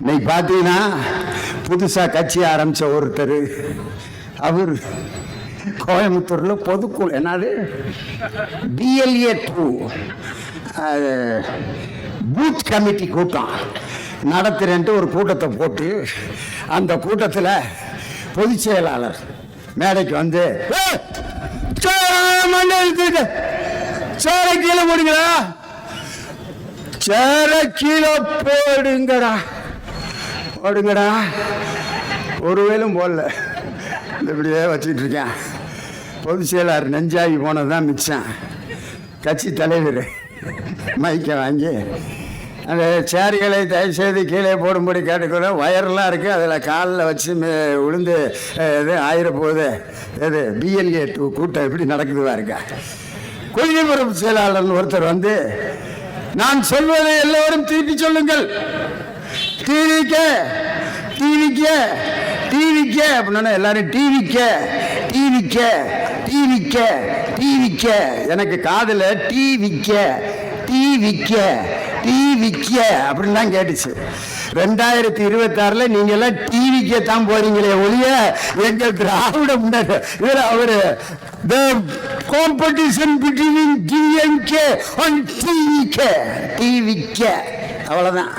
இன்னைக்கு பார்த்தீங்கன்னா புதுசாக கட்சி ஆரம்பித்த ஒருத்தர், அவர் கோயம்புத்தூரில் பொதுக்குழு என்னது BLA 2 பூத் கமிட்டி கூட்டம் நடத்துறேன்ட்டு ஒரு கூட்டத்தை போட்டு, அந்த கூட்டத்தில் பொதுச் செயலாளர் மேடைக்கு வந்து சேர கீழே போடுங்கடா, சேர கீழே போடுங்கடா போடுங்கடா, ஒருவேளும் போடல, இப்படியே வச்சுக்கிட்டு இருக்கேன். பொதுச் செயலாளர் நெஞ்சாகி போனது தான் மிச்சம். கட்சி தலைவர் மைக்கை வாங்கி அந்த சேரிகளை தயவுசெய்து கீழே போடும்படி கேட்டுக்கிறோம். வயர்லாம் இருக்குது, அதில் காலில் வச்சு விழுந்து இது ஆயிரப்போகுது. இது BLA 2 கூட்டம் எப்படி நடக்குது பாருங்க. கொள்கை பரப்பு செயலாளர் ஒருத்தர் வந்து, நான் சொல்வதை எல்லோரும் திருப்பி சொல்லுங்கள், டிவிக்க டிவிக்க டிவிக்க அப்படின்னா எல்லாரும் டிவிக்க டிவிக்க டிவிக்க டிவிக்க, எனக்கு காதில் டிவிக்க டிவிக்க டிவிக்க அப்படின்லாம் கேட்டுச்சு. 2026 நீங்க எல்லாம் டிவிக்க தான் போறீங்களே ஒழிய எங்க திராவிட முன்னேற்ற இதுல அவரு the competition between DMK and டிவிக்க அவ்வளவுதான்.